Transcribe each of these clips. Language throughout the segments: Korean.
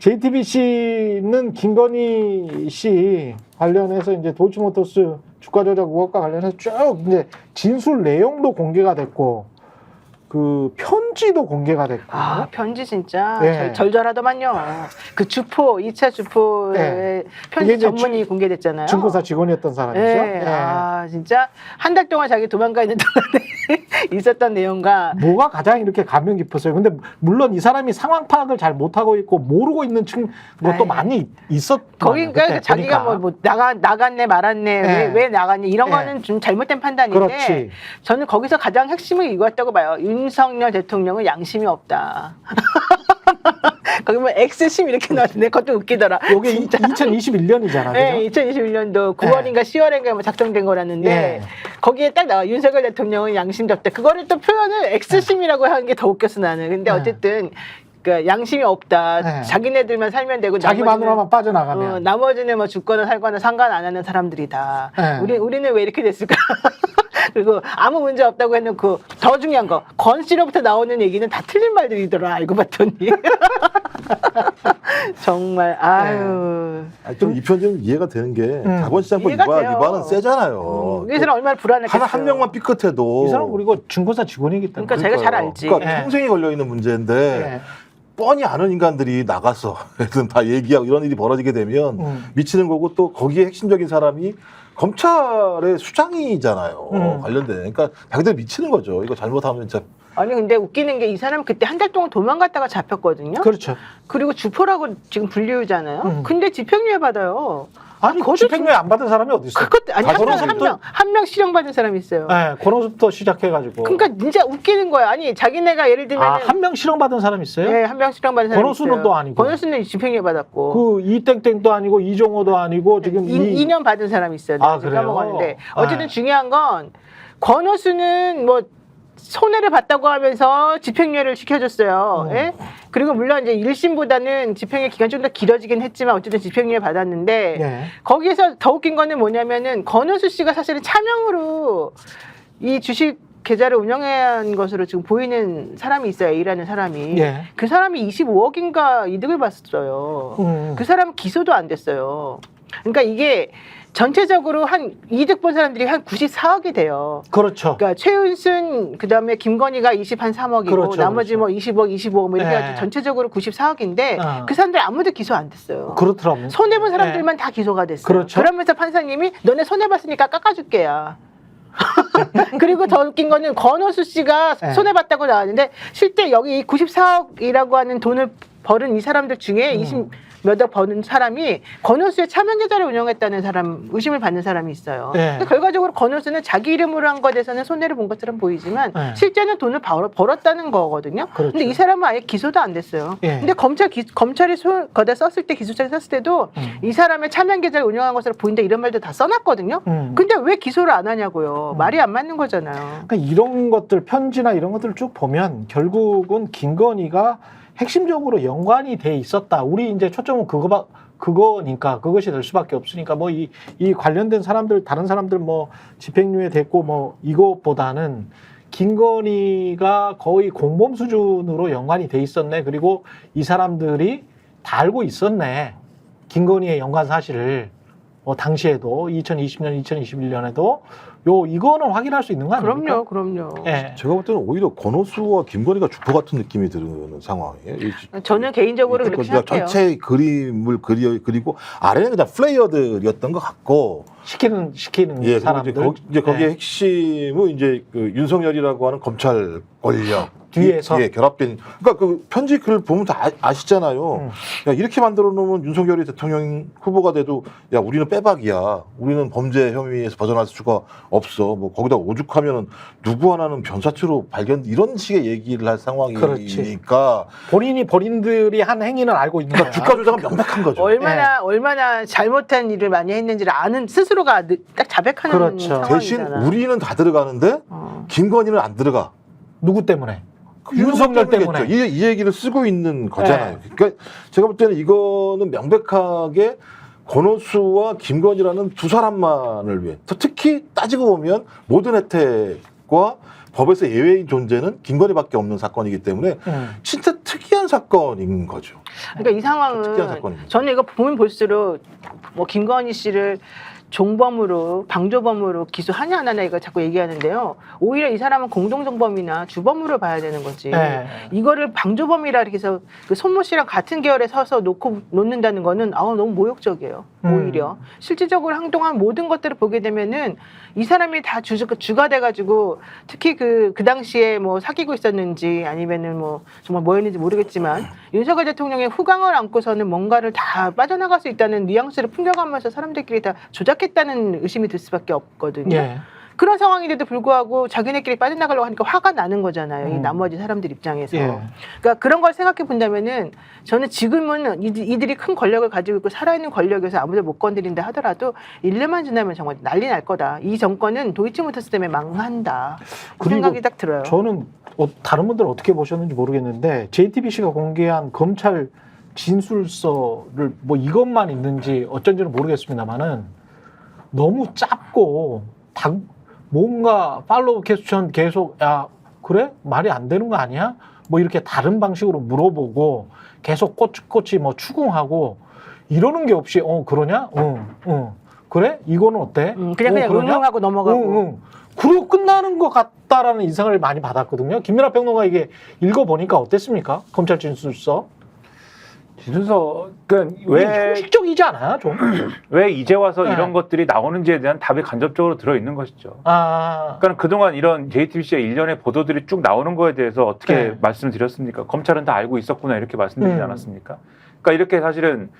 JTBC는 김건희 씨 관련해서 이제 도이치모터스 주가 조작 의혹과 관련해서 쭉 이제 진술 내용도 공개가 됐고, 그 편지도 공개가 됐고. 아, 편지 진짜 예. 절절하더만요. 그 주포, 2차 주포의 예. 편지 이게 전문이 공개됐잖아요. 중고사 직원이었던 사람이죠. 예. 예. 아, 진짜 한 달 동안 자기 도망가 있는 동안에 있었던 내용과 뭐가 가장 이렇게 감명 깊었어요. 근데 물론 이 사람이 상황 파악을 잘 못하고 있고 모르고 있는 것도 에이. 많이 있었거든요. 거기가 자기가 뭐 나갔네 말았네 예. 왜 나갔니 이런 예. 거는 좀 잘못된 판단인데 그렇지. 저는 거기서 가장 핵심을 이거였다고 봐요. 윤석열 대통령은 양심이 없다. 거기 뭐 X심 이렇게 나왔는데 그것도 웃기더라. 이게 2021년이잖아. 네, 2021년도 9월인가 10월인가 뭐 작성된 거라는데 예. 거기에 딱 나와 윤석열 대통령은 양심이 없다. 그거를 또 표현을 X심이라고 하는 게 더 웃겼어 나는. 근데 어쨌든 그 양심이 없다. 네. 자기네들만 살면 되고 자기 마누라만 빠져나가면. 나머지는 뭐 죽거나 살거나 상관 안 하는 사람들이다. 네. 우리는 왜 이렇게 됐을까? 그리고 아무 문제 없다고 해놓고 더 중요한 거 권 씨로부터 나오는 얘기는 다 틀린 말들이더라. 알고 봤더니 정말 아유. 좀 이 편지는 이해가 되는 게 자본시장법 이해가 돼요. 위반은 세잖아요. 이 사람 얼마나 불안했겠어요. 한 명만 삐끗해도 이 사람 그리고 중고사 직원이기 때문에. 그러니까 제가 잘 알지. 그러니까 예. 평생이 걸려 있는 문제인데 예. 뻔히 아는 인간들이 나가서 다 얘기하고 이런 일이 벌어지게 되면 미치는 거고 또 거기에 핵심적인 사람이 검찰의 수장이잖아요. 관련된. 그러니까 자기들 미치는 거죠. 이거 잘못하면 진짜. 아니 근데 웃기는 게 이 사람 그때 한 달 동안 도망갔다가 잡혔거든요. 그렇죠. 그리고 주포라고 지금 분류잖아요. 근데 집행유예 받아요. 아니, 집행유예 안 받은 사람이 어디 있어요? 그것도 아니 권오수부터- 한 명 실형 받은 사람이 있어요. 네, 권오수부터 시작해가지고. 그러니까 진짜 웃기는 거야. 아니 자기네가 예를 들면 한 명 실형 받은 사람 있어요? 네, 한 명 실형 받은 사람이 권오수는 있어요. 또 아니고. 권오수는 집행유예 받았고. 그 이땡땡도 아니고 이종호도 아니고 지금 2년 받은 사람이 있어요. 내가 지금 그래요? 까먹었는데 어쨌든 네. 중요한 건 권오수는 뭐 손해를 봤다고 하면서 집행유예를 시켜줬어요. 예? 그리고 물론 이제 1심보다는 집행유예 기간이 좀 더 길어지긴 했지만 어쨌든 집행유예 받았는데 예. 거기에서 더 웃긴 거는 뭐냐면은 권오수 씨가 사실은 차명으로 이 주식 계좌를 운영한 것으로 지금 보이는 사람이 있어요. A라는 사람이. 예. 그 사람이 25억인가 이득을 봤어요. 그 사람은 기소도 안 됐어요. 그러니까 이게 전체적으로 한 이득 본 사람들이 한 94억이 돼요. 그렇죠. 그러니까 최은순 그다음에 김건희가 23억이고 그렇죠, 나머지 그렇죠. 뭐 20억, 25억 뭐 이렇게 네. 해가지고 전체적으로 94억인데 어. 그 사람들 아무도 기소 안 됐어요. 그렇더라고요. 손해 본 사람들만 다 기소가 됐어요. 그렇죠. 그러면서 판사님이 너네 손해 봤으니까 깎아줄게야. 그리고 더 웃긴 거는 권오수 씨가 네. 손해 봤다고 나왔는데 실제 여기 94억이라고 하는 돈을 벌은 이 사람들 중에 20 몇 억 버는 사람이 권오수의 차명 계좌를 운영했다는 사람 의심을 받는 사람이 있어요. 네. 근데 결과적으로 권오수는 자기 이름으로 한 것에서는 손해를 본 것처럼 보이지만 네. 실제는 돈을 벌었다는 거거든요. 그렇죠. 근데 이 사람은 아예 기소도 안 됐어요. 예. 근데 검찰이 거기다 썼을 때 기소장에 썼을 때도 이 사람의 차명 계좌를 운영한 것으로 보인다 이런 말도 다 써놨거든요. 근데 왜 기소를 안 하냐고요. 말이 안 맞는 거잖아요. 그러니까 이런 것들 편지나 이런 것들을 쭉 보면 결국은 김건희가 핵심적으로 연관이 돼 있었다. 우리 이제 초점은 그거니까 그것이 될 수밖에 없으니까 뭐 이 관련된 사람들 다른 사람들 뭐 집행유예 됐고 뭐 이것보다는 김건희가 거의 공범 수준으로 연관이 돼 있었네. 그리고 이 사람들이 다 알고 있었네. 김건희의 연관 사실을 당시에도 2020년, 2021년에도 이거는 확인할 수 있는 거 아닙니까? 그럼요. 예. 제가 볼 때는 오히려 권오수와 김건희가 주포 같은 느낌이 드는 상황이에요. 저는 개인적으로 그렇게 생각해요. 전체 그림을 그리고 아래는 그냥 플레이어들이었던 것 같고 시키는 예, 사람들. 이제 거기에 핵심은 이제 그 윤석열이라고 하는 검찰 권력 뒤에서 결합된. 그러니까 그 편지 글 보면 다 아시잖아요. 야, 이렇게 만들어 놓으면 윤석열이 대통령 후보가 돼도 야 우리는 빼박이야. 우리는 범죄 혐의에서 벗어날 수가 없어. 뭐 거기다 오죽하면은 누구 하나는 변사체로 발견 이런 식의 얘기를 할 상황이니까 본인들이 한 행위는 알고 있는 거야. 주가 조작은 명백한 거죠. 얼마나 잘못한 일을 많이 했는지를 아는 스스로가 딱 자백하는 그렇죠. 상황이잖아. 대신 우리는 다 들어가는데 김건희는 안 들어가. 누구 때문에? 그 윤석열 때문에. 이 얘기를 쓰고 있는 거잖아요. 그러니까 제가 볼 때는 이거는 명백하게 권오수와 김건희라는 두 사람만을 위해 특히 따지고 보면 모든 혜택과 법에서 예외인 존재는 김건희밖에 없는 사건이기 때문에 진짜 특이한 특이한 사건인 거죠. 그러니까 이 특이한 상황은 사건입니다. 저는 이거 보면 볼수록 뭐 김건희 씨를 종범으로 방조범으로 기소하냐 안 하냐 이거 자꾸 얘기하는데요. 오히려 이 사람은 공동정범이나 주범으로 봐야 되는 거지. 네. 이거를 방조범이라 이렇게 해서 그 손모 씨랑 같은 계열에 서서 놓는다는 거는 너무 모욕적이에요. 오히려 실질적으로 한동안 모든 것들을 보게 되면은 이 사람이 다 주가 돼가지고 특히 그 당시에 뭐 사귀고 있었는지 아니면은 뭐 정말 뭐였는지 모르겠지만 윤석열 대통령의 후광을 안고서는 뭔가를 다 빠져나갈 수 있다는 뉘앙스를 풍겨가면서 사람들끼리 다 조작했다는 의심이 들 수밖에 없거든요. 예. 그런 상황인데도 불구하고 자기네끼리 빠져나가려고 하니까 화가 나는 거잖아요. 이 나머지 사람들 입장에서. 예. 그러니까 그런 걸 생각해 본다면은 저는 지금은 이들이 큰 권력을 가지고 있고 살아있는 권력에서 아무도 못 건드린다 하더라도 1년만 지나면 정말 난리 날 거다. 이 정권은 도이치모터스 때문에 망한다. 그 그리고 생각이 딱 들어요. 저는 다른 분들은 어떻게 보셨는지 모르겠는데 JTBC가 공개한 검찰 진술서를 뭐 이것만 있는지 어쩐지는 모르겠습니다만은 너무 짧고 뭔가 팔로우 퀘스천 계속 야 그래 말이 안 되는 거 아니야? 뭐 이렇게 다른 방식으로 물어보고 계속 꼬치꼬치 뭐 추궁하고 이러는 게 없이 그러냐? 그래? 이거는 어때? 그냥 그러냐? 응응하고 넘어가고. 그러고 끝나는 것 같다라는 인상을 많이 받았거든요. 김민하 평론가 이게 읽어보니까 어땠습니까? 검찰 진술서. 진술서 그러니까 왜 형식적이지 않아요, 좀? 왜 이제 와서 네. 이런 것들이 나오는지에 대한 답이 간접적으로 들어 있는 것이죠. 그러니까 그동안 이런 JTBC의 일련의 보도들이 쭉 나오는 거에 대해서 어떻게 네. 말씀을 드렸습니까? 검찰은 다 알고 있었구나 이렇게 말씀드리지 않았습니까? 그러니까 이렇게 사실은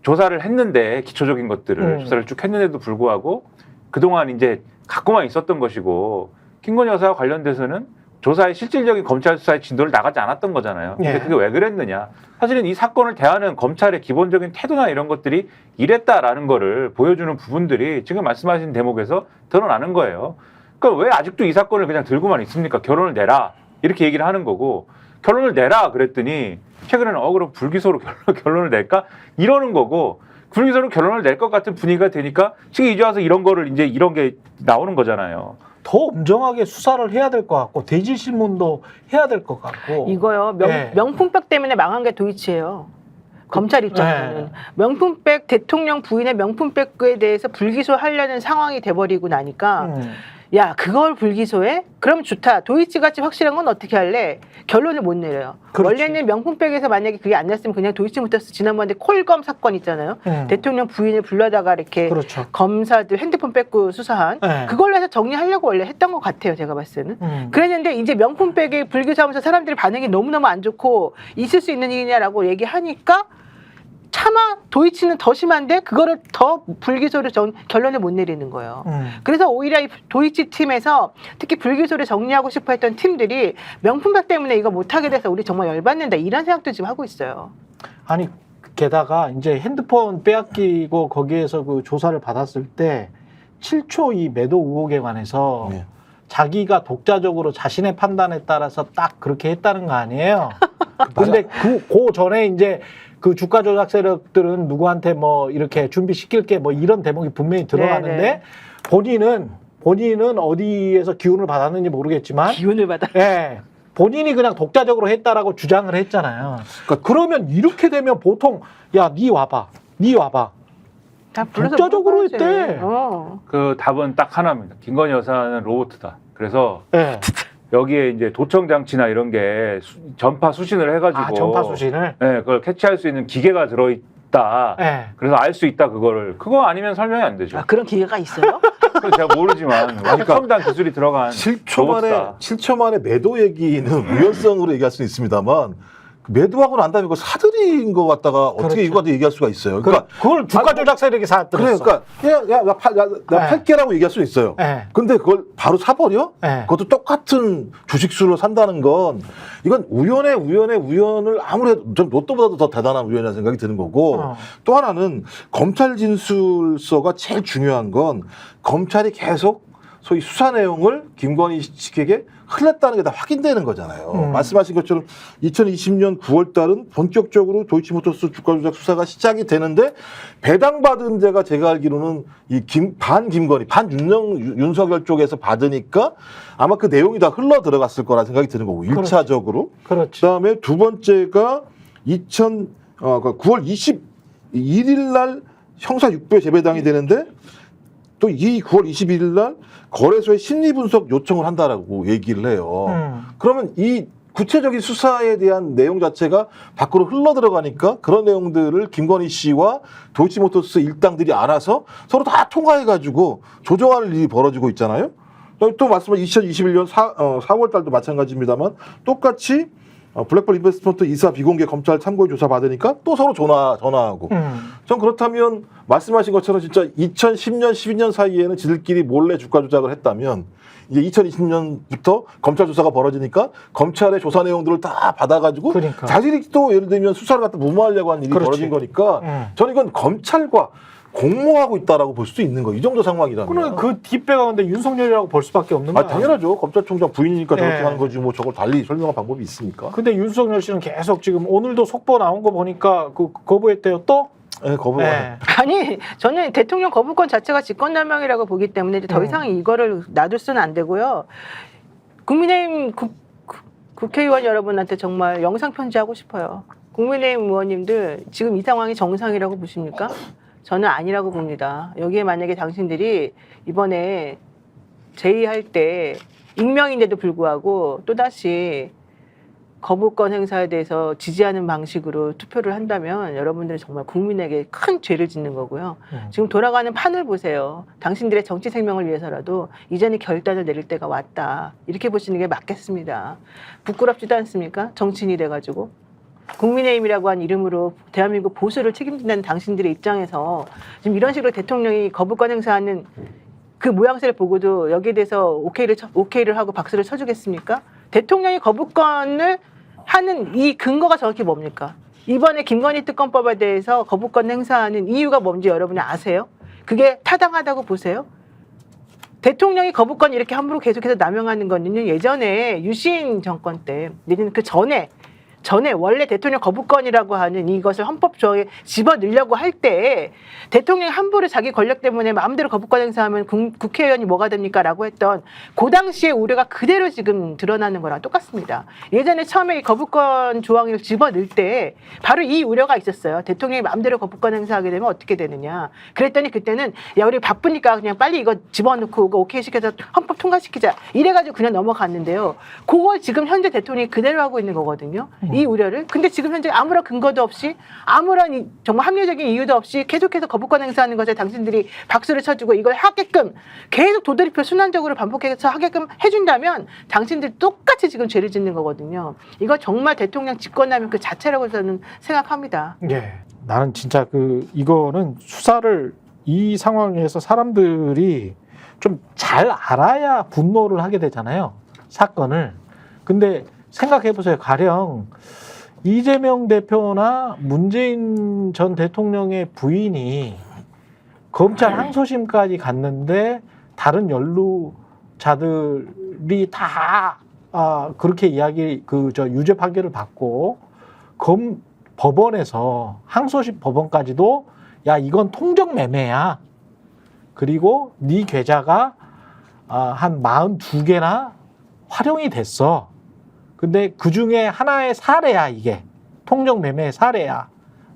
조사를 했는데 기초적인 것들을 조사를 쭉 했는데도 불구하고 그동안 이제 갖고만 있었던 것이고 김건희 여사와 관련돼서는 조사의 실질적인 검찰 수사의 진도를 나가지 않았던 거잖아요. 근데 예. 그게 왜 그랬느냐? 사실은 이 사건을 대하는 검찰의 기본적인 태도나 이런 것들이 이랬다라는 거를 보여주는 부분들이 지금 말씀하신 대목에서 드러나는 거예요. 그러니까 왜 아직도 이 사건을 그냥 들고만 있습니까? 결론을 내라 이렇게 얘기를 하는 거고 결론을 내라 그랬더니 최근에는 그럼 불기소로 결론을 낼까? 이러는 거고 불기소로 결론을 낼 것 같은 분위기가 되니까 지금 이제 와서 이런 거를 이제 이런 게 나오는 거잖아요. 더 엄정하게 수사를 해야 될 것 같고 대질신문도 해야 될 것 같고 이거요. 네. 명품백 때문에 망한 게 도이치예요. 검찰 입장에서는. 네. 명품백 대통령 부인의 명품백에 대해서 불기소하려는 상황이 돼버리고 나니까 야 그걸 불기소해? 그럼 좋다. 도이치같이 확실한 건 어떻게 할래? 결론을 못 내려요. 그렇지. 원래는 명품백에서 만약에 그게 안 났으면 그냥 도이치모터스 지난번에 콜검 사건 있잖아요. 대통령 부인을 불러다가 이렇게 그렇죠. 검사들 핸드폰 뺏고 수사한 네. 그걸로 해서 정리하려고 원래 했던 것 같아요. 제가 봤을 때는. 그랬는데 이제 명품백에 불기소하면서 사람들이 반응이 너무너무 안 좋고 있을 수 있는 일이냐라고 얘기하니까 차마 도이치는 더 심한데 그거를 더 불기소를 결론을 못 내리는 거예요. 그래서 오히려 이 도이치 팀에서 특히 불기소를 정리하고 싶어 했던 팀들이 명품백 때문에 이거 못하게 돼서 우리 정말 열받는다 이런 생각도 지금 하고 있어요. 아니 게다가 이제 핸드폰 빼앗기고 거기에서 그 조사를 받았을 때 7초 이 매도 의혹에 관해서 네. 자기가 독자적으로 자신의 판단에 따라서 딱 그렇게 했다는 거 아니에요? 근데 그 전에 이제 그 주가 조작 세력들은 누구한테 뭐 이렇게 준비시킬게 뭐 이런 대목이 분명히 들어가는데 네. 본인은 어디에서 기운을 받았는지 모르겠지만 기운을 받아. 예. 본인이 그냥 독자적으로 했다라고 주장을 했잖아요. 그러면 이렇게 되면 보통 야, 니 와봐. 다 불러서 독자적으로 물어봐야지. 했대. 그 답은 딱 하나입니다. 김건희 여사는 로봇이다. 그래서 예. 여기에 이제 도청 장치나 이런 게 전파 수신을 해가지고 전파 수신을. 네, 그걸 캐치할 수 있는 기계가 들어있다. 예. 그래서 알 수 있다 그거를 그거 아니면 설명이 안 되죠. 그런 기회가 있어요? 그래서 제가 모르지만 첨단 기술이 들어간 7초 만에 매도 얘기는 우연성으로 얘기할 수는 있습니다만 매도하고 난 다음에 그걸 사들인 것 같다가 어떻게 그렇죠. 이거한테 얘기할 수가 있어요. 그러니까 그걸 주가 조작 세력이 사들였어. 그러니까 나 팔게라고 얘기할 수 있어요. 예. 근데 그걸 바로 사버려? 예. 그것도 똑같은 주식수로 산다는 건 이건 우연을 아무래도 좀 로또보다도 더 대단한 우연이라는 생각이 드는 거고 또 하나는 검찰 진술서가 제일 중요한 건 검찰이 계속 소위 수사 내용을 김건희 씨에게 흘렸다는 게 다 확인되는 거잖아요. 말씀하신 것처럼 2020년 9월 달은 본격적으로 도이치모터스 주가 조작 수사가 시작이 되는데 배당받은 데가 제가 알기로는 이 반 윤석열 쪽에서 받으니까 아마 그 내용이 다 흘러 들어갔을 거라 생각이 드는 거고 1차적으로. 그렇지. 그다음에 두 번째가 9월 21일 날 형사 6배 재배당이 되는데 또 이 9월 21일 날 거래소에 심리 분석 요청을 한다라고 얘기를 해요. 그러면 이 구체적인 수사에 대한 내용 자체가 밖으로 흘러 들어가니까 그런 내용들을 김건희 씨와 도이치모터스 일당들이 알아서 서로 다 통화해가지고 조정하는 일이 벌어지고 있잖아요. 또 말씀하신 2021년 4월 달도 마찬가지입니다만 똑같이 블랙볼 인베스트먼트 이사 비공개 검찰 참고인 조사 받으니까 또 서로 전화하고. 전 그렇다면 말씀하신 것처럼 진짜 2010년, 12년 사이에는 지들끼리 몰래 주가 조작을 했다면 이제 2020년부터 검찰 조사가 벌어지니까 검찰의 조사 내용들을 다 받아가지고 그러니까. 자기들이 또 예를 들면 수사를 갖다 무마하려고 하는 일이 그렇지. 벌어진 거니까 저는 이건 검찰과 공모하고 있다라고 볼 수도 있는 거. 이 정도 상황이라면. 그러면 그 뒷배가 근데 윤석열이라고 볼 수밖에 없는 거야. 당연하죠. 검찰총장 부인이니까 저렇게 예. 하는 거지. 뭐 저걸 달리 설명할 방법이 있습니까? 근데 윤석열 씨는 계속 지금 오늘도 속보 나온 거 보니까 그 거부했대요 또? 네, 거부가. 네. 아니 저는 대통령 거부권 자체가 직권남용이라고 보기 때문에 이제 더 이상 이거를 놔둘 수는 안 되고요. 국민의힘 국회의원 여러분한테 정말 영상 편지하고 싶어요. 국민의힘 의원님들 지금 이 상황이 정상이라고 보십니까? 저는 아니라고 봅니다. 여기에 만약에 당신들이 이번에 제의할 때 익명인데도 불구하고 또다시 거부권 행사에 대해서 지지하는 방식으로 투표를 한다면 여러분들은 정말 국민에게 큰 죄를 짓는 거고요. 지금 돌아가는 판을 보세요. 당신들의 정치 생명을 위해서라도 이제는 결단을 내릴 때가 왔다. 이렇게 보시는 게 맞겠습니다. 부끄럽지도 않습니까? 정치인이 돼가지고. 국민의힘이라고 한 이름으로 대한민국 보수를 책임진다는 당신들의 입장에서 지금 이런 식으로 대통령이 거부권 행사하는 그 모양새를 보고도 여기에 대해서 오케이를 하고 박수를 쳐주겠습니까? 대통령이 거부권을 하는 이 근거가 정확히 뭡니까? 이번에 김건희 특검법에 대해서 거부권 행사하는 이유가 뭔지 여러분이 아세요? 그게 타당하다고 보세요? 대통령이 거부권 이렇게 함부로 계속해서 남용하는 거는요, 예전에 유신 정권 때, 내지는 그 전에 원래 대통령 거부권이라고 하는 이것을 헌법 조항에 집어넣으려고 할 때 대통령이 함부로 자기 권력 때문에 마음대로 거부권 행사하면 국회의원이 뭐가 됩니까? 라고 했던 그 당시의 우려가 그대로 지금 드러나는 거랑 똑같습니다. 예전에 처음에 이 거부권 조항을 집어넣을 때 바로 이 우려가 있었어요. 대통령이 마음대로 거부권 행사하게 되면 어떻게 되느냐. 그랬더니 그때는 야 우리 바쁘니까 그냥 빨리 이거 집어넣고 오케이 시켜서 헌법 통과시키자. 이래가지고 그냥 넘어갔는데요. 그걸 지금 현재 대통령이 그대로 하고 있는 거거든요. 이 우려를. 근데 지금 현재 아무런 근거도 없이 아무런 정말 합리적인 이유도 없이 계속해서 거부권 행사하는 것에 당신들이 박수를 쳐주고 이걸 하게끔 계속 도드리표 순환적으로 반복해서 하게끔 해준다면 당신들 똑같이 지금 죄를 짓는 거거든요. 이거 정말 대통령 직권남용 그 자체라고 저는 생각합니다. 예. 나는 진짜 이거는 수사를 이 상황에서 사람들이 좀 잘 알아야 분노를 하게 되잖아요. 사건을. 근데 생각해보세요. 가령 이재명 대표나 문재인 전 대통령의 부인이 검찰 항소심까지 갔는데 다른 연루자들이 다 그렇게 유죄 판결을 받고 법원에서 항소심 법원까지도 야 이건 통정매매야. 그리고 네 계좌가 한 42개나 활용이 됐어. 근데 그 중에 하나의 사례야, 이게. 통정매매의 사례야.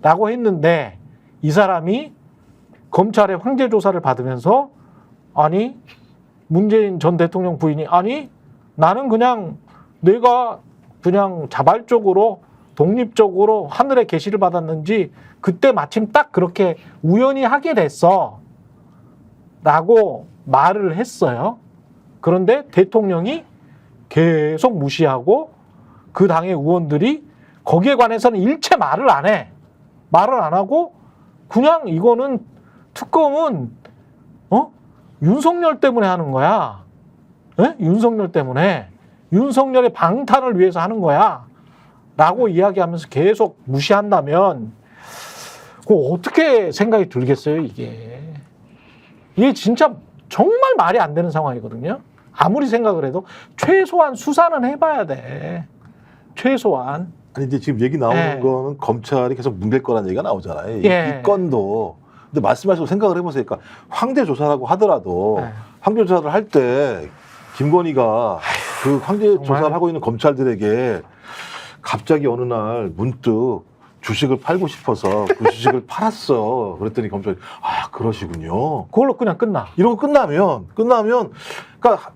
라고 했는데, 이 사람이 검찰의 황제조사를 받으면서, 아니, 문재인 전 대통령 부인이, 아니, 나는 내가 자발적으로, 독립적으로 하늘의 계시를 받았는지, 그때 마침 딱 그렇게 우연히 하게 됐어. 라고 말을 했어요. 그런데 대통령이 계속 무시하고 그 당의 의원들이 거기에 관해서는 일체 말을 안 해. 말을 안 하고 그냥 이거는 특검은 윤석열 때문에 하는 거야. 에? 윤석열 때문에. 윤석열의 방탄을 위해서 하는 거야. 라고 이야기하면서 계속 무시한다면 어떻게 생각이 들겠어요, 이게. 이게 진짜 정말 말이 안 되는 상황이거든요. 아무리 생각을 해도 최소한 수사는 해봐야 돼. 최소한. 아니 이제 지금 얘기 나오는 예. 거는 검찰이 계속 문댈 거라는 얘기가 나오잖아요. 예. 이 건도. 근데 말씀하시고 생각을 해보세요. 그러니까 황제 조사라고 하더라도 예. 황제 조사를 할 때 김건희가 그 황제 정말. 조사를 하고 있는 검찰들에게 갑자기 어느 날 문득 주식을 팔고 싶어서 그 주식을 팔았어. 그랬더니 검찰이 아 그러시군요. 그걸로 그냥 끝나. 이러고 끝나면 그러니까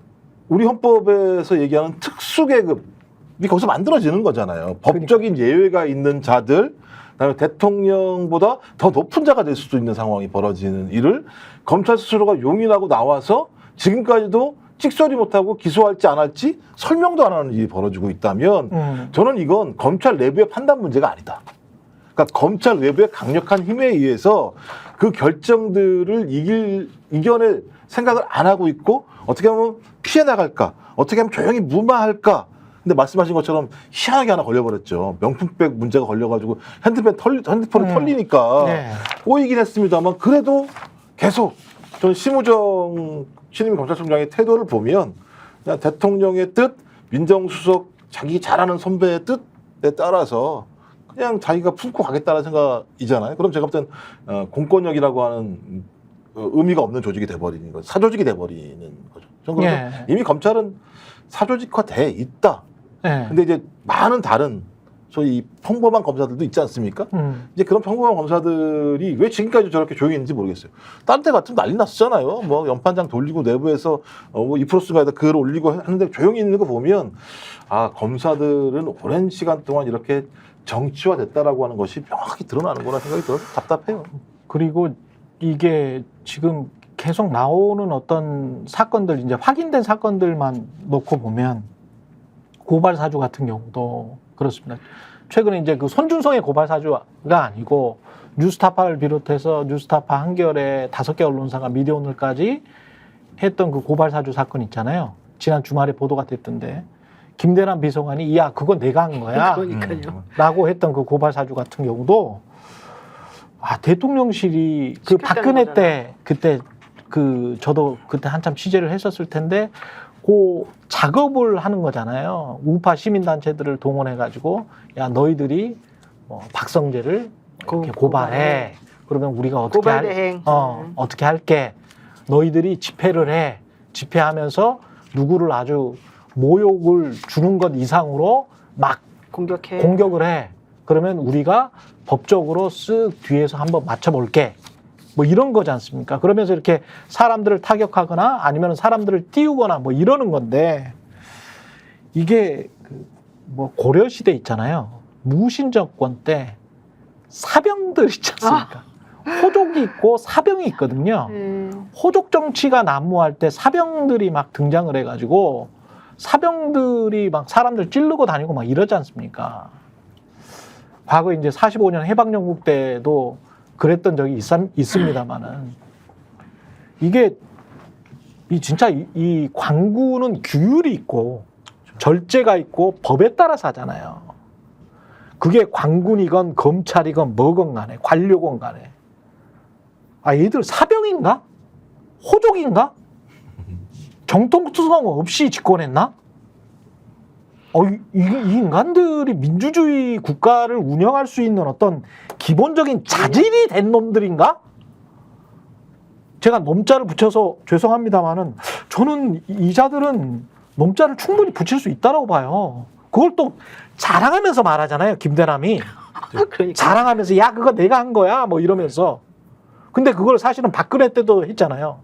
우리 헌법에서 얘기하는 특수계급이 거기서 만들어지는 거잖아요. 법적인 예외가 있는 자들, 그다음에 대통령보다 더 높은 자가 될 수도 있는 상황이 벌어지는 일을 검찰 스스로가 용인하고 나와서 지금까지도 찍소리 못하고 기소할지 안 할지 설명도 안 하는 일이 벌어지고 있다면 저는 이건 검찰 내부의 판단 문제가 아니다. 그러니까 검찰 외부의 강력한 힘에 의해서 그 결정들을 이겨낼 생각을 안 하고 있고 어떻게 하면 피해 나갈까, 어떻게 하면 조용히 무마할까. 근데 말씀하신 것처럼 희한하게 하나 걸려버렸죠. 명품백 문제가 걸려가지고 핸드폰이 털리니까 네. 꼬이긴 했습니다만 그래도 계속 저는 심우정 신임 검찰총장의 태도를 보면 그냥 대통령의 뜻, 민정수석 자기 잘하는 선배의 뜻에 따라서 그냥 자기가 품고 가겠다는 생각이잖아요. 그럼 제가 볼 땐 공권력이라고 하는 의미가 없는 조직이 돼버리는 거죠. 사조직이 돼버리는 거죠. 저는 그래서 예. 이미 검찰은 사조직화돼 있다. 예. 근데 이제 많은 다른 소위 평범한 검사들도 있지 않습니까? 이제 그런 평범한 검사들이 왜 지금까지 저렇게 조용히 있는지 모르겠어요. 다른 데 같으면 난리 났었잖아요. 뭐 연판장 돌리고 내부에서 뭐 2%수가에다 글 올리고 하는데 조용히 있는 거 보면 아 검사들은 오랜 시간 동안 이렇게 정치화됐다라고 하는 것이 명확히 드러나는구나 생각이 들어서 답답해요. 그리고 이게 지금 계속 나오는 어떤 사건들, 이제 확인된 사건들만 놓고 보면 고발 사주 같은 경우도 그렇습니다. 최근에 이제 그 손준성의 고발 사주가 아니고 뉴스타파를 비롯해서 뉴스타파 한겨레 5개 언론사가 미디어오늘까지 했던 그 고발 사주 사건 있잖아요. 지난 주말에 보도가 됐던데 김대남 비서관이 야 그거 내가 한 거야 그러니까요. 라고 했던 그 고발 사주 같은 경우도 아 대통령실이 그 시켰다는 박근혜 거잖아. 때 그때 그 저도 그때 한참 취재를 했었을 텐데 그 작업을 하는 거잖아요. 우파 시민단체들을 동원해가지고 야 너희들이 박성재를 이렇게 고발해. 그러면 우리가 어떻게 고발 대행. 어떻게 할게. 너희들이 집회를 해. 집회하면서 누구를 아주 모욕을 주는 것 이상으로 막 공격을 해. 그러면 우리가 법적으로 쓱 뒤에서 한번 맞춰볼게. 뭐 이런 거지 않습니까? 그러면서 이렇게 사람들을 타격하거나 아니면 사람들을 띄우거나 뭐 이러는 건데 이게 뭐 고려 시대 있잖아요. 무신 정권 때 사병들 있지 않습니까? 호족이 있고 사병이 있거든요. 호족 정치가 난무할 때 사병들이 막 등장을 해가지고 사병들이 막 사람들 찌르고 다니고 막 이러지 않습니까? 과거 이제 45년 해방정국 때도 그랬던 적이 있습니다만은 이게 진짜 이 관군은 규율이 있고 절제가 있고 법에 따라서 하잖아요. 그게 관군이건 검찰이건 뭐건 간에 관료건 간에 아 얘들 사병인가? 호족인가? 정통투성 없이 집권했나? 이 인간들이 민주주의 국가를 운영할 수 있는 어떤 기본적인 자질이 된 놈들인가? 제가 놈자를 붙여서 죄송합니다만은 저는 이 자들은 놈자를 충분히 붙일 수 있다고 봐요. 그걸 또 자랑하면서 말하잖아요. 김대남이. 그러니까. 자랑하면서 야 그거 내가 한 거야 뭐 이러면서. 근데 그걸 사실은 박근혜 때도 했잖아요.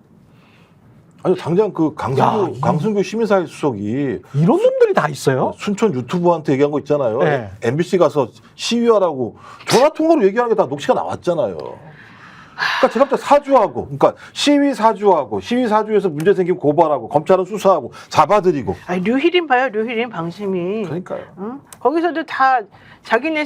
아니 당장 그 강승규 시민사회 수석이 이런 놈들이 다 있어요. 순천 유튜브한테 얘기한 거 있잖아요. 네. MBC 가서 시위하라고 전화 통화로 얘기하는 게 다 녹취가 나왔잖아요. 그러니까 제가 볼 때 사주하고, 그러니까 시위 사주에서 문제 생기면 고발하고, 검찰은 수사하고, 잡아들이고. 아니, 류희린 봐요, 류희린 방심이. 그러니까요. 응? 거기서도 다 자기네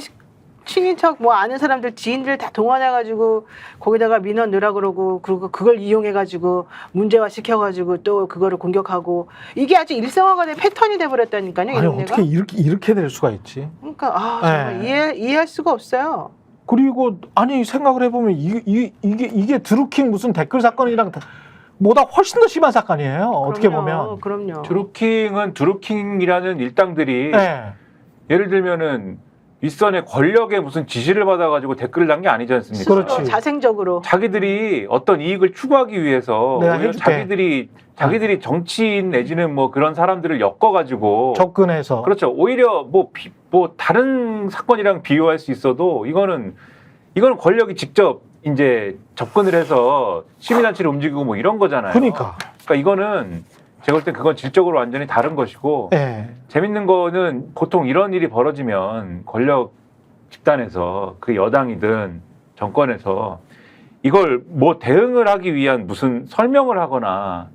친인척 뭐 아는 사람들 지인들 다 동원해가지고 거기다가 민원 넣으라 그러고 그리고 그걸 이용해가지고 문제화 시켜가지고 또 그거를 공격하고 이게 아주 일상화가 된 패턴이 돼버렸다니까요. 아니 이런 어떻게 데가. 이렇게 될 수가 있지? 그러니까 정말 네. 이해할 수가 없어요. 그리고 아니 생각을 해보면 이게 드루킹 무슨 댓글 사건이랑 보다 훨씬 더 심한 사건이에요. 어떻게 보면. 그럼요. 드루킹은 드루킹이라는 일당들이 네. 예를 들면은 윗선의 권력에 무슨 지시를 받아가지고 댓글을 단 게 아니지 않습니까? 그렇지. 자생적으로. 자기들이 어떤 이익을 추구하기 위해서 내가 오히려 해줄게. 자기들이 정치인 내지는 뭐 그런 사람들을 엮어가지고 접근해서. 그렇죠. 오히려 뭐 다른 사건이랑 비교할 수 있어도 이거는 권력이 직접 이제 접근을 해서 시민단체를 움직이고 뭐 이런 거잖아요. 그러니까. 이거는 제가 볼 때 그건 질적으로 완전히 다른 것이고 예. 재밌는 거는 보통 이런 일이 벌어지면 권력 집단에서 그 여당이든 정권에서 이걸 뭐 대응을 하기 위한 무슨 설명을 하거나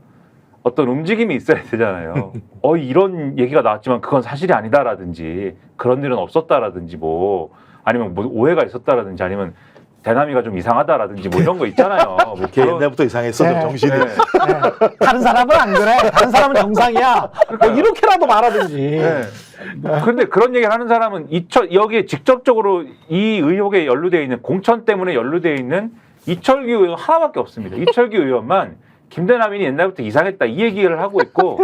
어떤 움직임이 있어야 되잖아요. 이런 얘기가 나왔지만 그건 사실이 아니다라든지 그런 일은 없었다라든지 뭐 아니면 뭐 오해가 있었다라든지 아니면 대남이가 좀 이상하다라든지 뭐 이런 거 있잖아요. 뭐 걔 옛날부터 이상했어, 좀 네. 정신이. 네. 예. 다른 사람은 안 그래. 다른 사람은 정상이야. 뭐 이렇게라도 말하든지. 네. 그런데 그런 얘기를 하는 사람은 여기에 직접적으로 이 의혹에 연루되어 있는 공천 때문에 연루되어 있는 이철규 의원 하나밖에 없습니다. 이철규 의원만 김대남이 옛날부터 이상했다 이 얘기를 하고 있고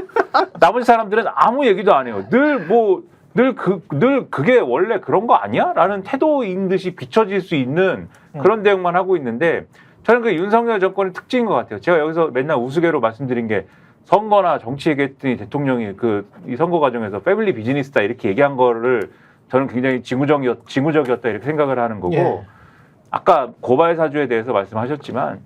나머지 사람들은 아무 얘기도 안 해요. 늘 그게 원래 그런 거 아니야? 라는 태도인 듯이 비춰질 수 있는 그런 대응만 하고 있는데 저는 그 윤석열 정권의 특징인 것 같아요. 제가 여기서 맨날 우스개로 말씀드린 게 선거나 정치 얘기했더니 대통령이 이 선거 과정에서 패밀리 비즈니스다 이렇게 얘기한 거를 저는 굉장히 징후적이었다 이렇게 생각을 하는 거고 예. 아까 고발 사주에 대해서 말씀하셨지만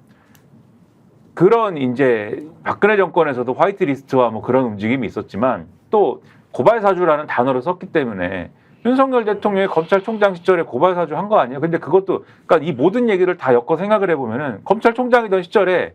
그런 이제 박근혜 정권에서도 화이트리스트와 뭐 그런 움직임이 있었지만 또 고발 사주라는 단어를 썼기 때문에 윤석열 대통령의 검찰총장 시절에 고발 사주 한 거 아니에요? 근데 그것도 그러니까 이 모든 얘기를 다 엮어 생각을 해보면은 검찰총장이던 시절에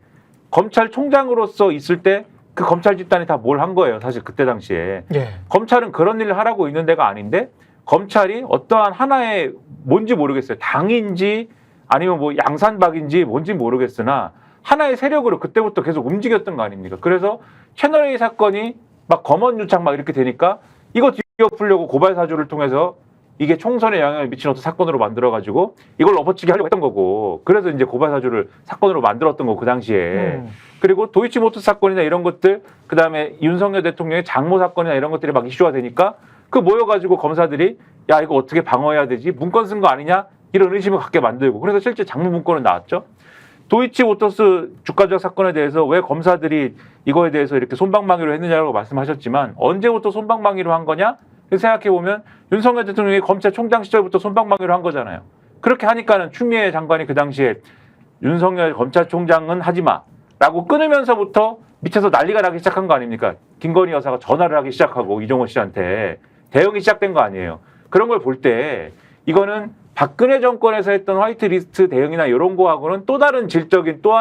검찰총장으로서 있을 때 그 검찰 집단이 다 뭘 한 거예요. 사실 그때 당시에 예. 검찰은 그런 일을 하라고 있는 데가 아닌데 검찰이 어떠한 하나의 뭔지 모르겠어요. 당인지 아니면 뭐 양산박인지 뭔지 모르겠으나 하나의 세력으로 그때부터 계속 움직였던 거 아닙니까? 그래서 채널A 사건이 막 검언유착 막 이렇게 되니까 이거 뒤엎으려고 고발 사주를 통해서 이게 총선에 영향을 미치는 어떤 사건으로 만들어가지고 이걸 엎어치기 하려고 했던 거고 그래서 이제 고발 사주를 사건으로 만들었던 거고 그 당시에 그리고 도이치모터 사건이나 이런 것들 그다음에 윤석열 대통령의 장모 사건이나 이런 것들이 막 이슈가 되니까 그 모여가지고 검사들이 야 이거 어떻게 방어해야 되지 문건 쓴 거 아니냐 이런 의심을 갖게 만들고 그래서 실제 장모 문건은 나왔죠. 도이치모터스 주가 조작 사건에 대해서 왜 검사들이 이거에 대해서 이렇게 솜방망이로 했느냐고 말씀하셨지만 언제부터 솜방망이로 한 거냐? 생각해보면 윤석열 대통령이 검찰총장 시절부터 솜방망이로 한 거잖아요. 그렇게 하니까는 추미애 장관이 그 당시에 윤석열 검찰총장은 하지마 라고 끊으면서부터 밑에서 난리가 나기 시작한 거 아닙니까? 김건희 여사가 전화를 하기 시작하고 이종호 씨한테 대응이 시작된 거 아니에요. 그런 걸 볼 때 이거는 박근혜 정권에서 했던 화이트리스트 대응이나 이런 거하고는 또 다른 질적인 또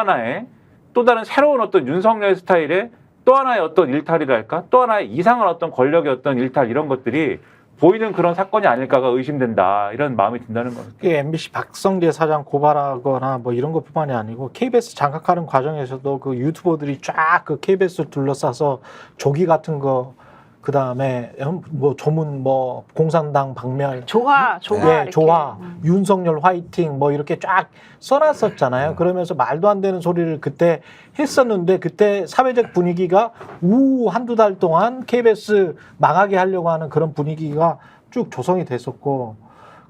다른 새로운 어떤 윤석열 스타일의 또 하나의 어떤 일탈이랄까? 또 하나의 이상한 어떤 권력의 어떤 일탈 이런 것들이 보이는 그런 사건이 아닐까가 의심된다. 이런 마음이 든다는 겁니다. MBC 박성재 사장 고발하거나 뭐 이런 것뿐만이 아니고 KBS 장악하는 과정에서도 그 유튜버들이 쫙 그 KBS를 둘러싸서 조기 같은 거 그다음에 뭐 조문 뭐 공산당 박멸 조화 예, 이렇게. 조화 윤석열 화이팅 뭐 이렇게 쫙 써놨었잖아요. 그러면서 말도 안 되는 소리를 그때 했었는데 그때 사회적 분위기가 한두 달 동안 KBS 망하게 하려고 하는 그런 분위기가 쭉 조성이 됐었고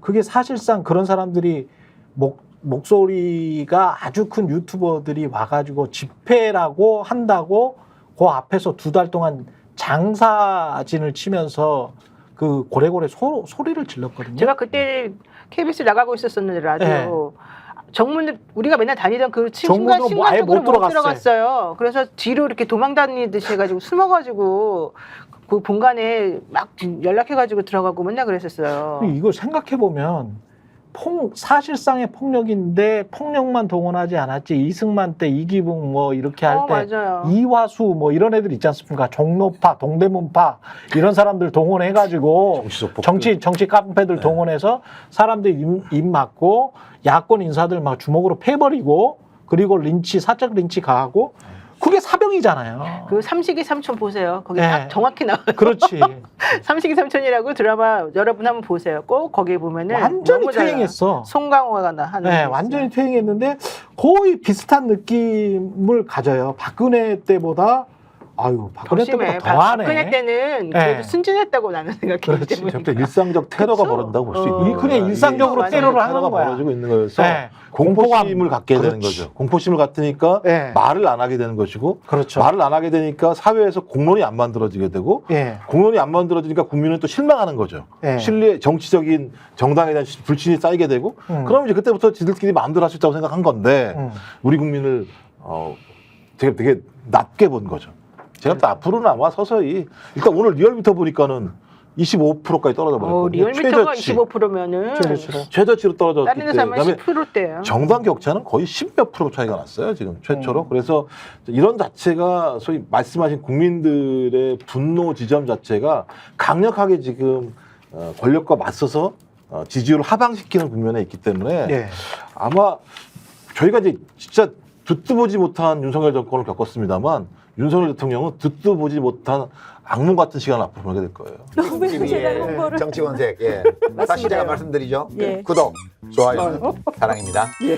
그게 사실상 그런 사람들이 목소리가 아주 큰 유튜버들이 와가지고 집회라고 한다고 그 앞에서 두 달 동안 장사진을 치면서 그 고래고래 소리를 질렀거든요. 제가 그때 KBS 나가고 있었었는데 라디오 정문 우리가 맨날 다니던 그 친구가 정문으로 신관 아예 쪽으로 못 못 들어갔어요. 그래서 뒤로 이렇게 도망 다니듯이 해가지고 숨어가지고 그 본관에 막 연락해가지고 들어가고 맨날 그랬었어요. 이걸 생각해 보면 사실상의 폭력인데 폭력만 동원하지 않았지 이승만 때 이기붕 뭐 이렇게 할 때 맞아요. 이화수 뭐 이런 애들 있지 않습니까? 종로파, 동대문파 이런 사람들 동원해가지고 정치 깡패들 동원해서 사람들 입 막고 야권 인사들 막 주먹으로 패버리고 그리고 사적 린치 가하고 그게 사병이잖아요. 그 삼식이 삼촌 보세요. 거기 네. 딱 정확히 나와요. 그렇지. 삼식이 삼촌이라고 드라마 여러분 한번 보세요. 꼭 거기 보면은 완전히 너무 잘 퇴행했어. 송강호가 하는. 네, 완전히 퇴행했는데 거의 비슷한 느낌을 가져요. 박근혜 때보다 아유 더 박근혜 심해. 때보다 더하네. 박근혜 때는 그래도 네. 순진했다고 나는 생각했기 그렇지. 때문에. 진짜 일상적 테러가 그쵸? 벌어진다고 볼 수 있는 거예요. 그냥 일상적으로 맞아요. 테러를 하는 테러가 거야. 벌어지고 있는 거여서 네. 공포심을 갖게 되는 그렇지. 거죠. 공포심을 갖으니까 네. 말을 안 하게 되는 것이고 그렇죠. 말을 안 하게 되니까 사회에서 공론이 안 만들어지게 되고 예. 공론이 안 만들어지니까 국민은 또 실망하는 거죠. 예. 신뢰 정치적인 정당에 대한 불신이 쌓이게 되고 그럼 이제 그때부터 지들끼리 마음대로 할 수 있다고 생각한 건데 우리 국민을 제가 되게 낮게 본 거죠. 제가 또 앞으로는 아마 서서히 일단 오늘 리얼미터 보니까는 25%까지 떨어져 버렸거든요. 리얼미터가 25%면은 최저치로 떨어졌기 다른 데서 하면 때문에 10%대예요. 정당 격차는 거의 10몇 프로 차이가 났어요. 지금 최초로. 그래서 이런 자체가 소위 말씀하신 국민들의 분노 지점 자체가 강력하게 지금 권력과 맞서서 지지율을 하방시키는 국면에 있기 때문에 예. 아마 저희가 이제 진짜 듣도 보지 못한 윤석열 정권을 겪었습니다만 윤석열 대통령은 듣도 보지 못한 악몽 같은 시간을 앞으로 보내게 될 거예요. TV의 정치권색. 예. 다시 제가 말씀드리죠. 예. 구독, 좋아요, 사랑입니다. 예.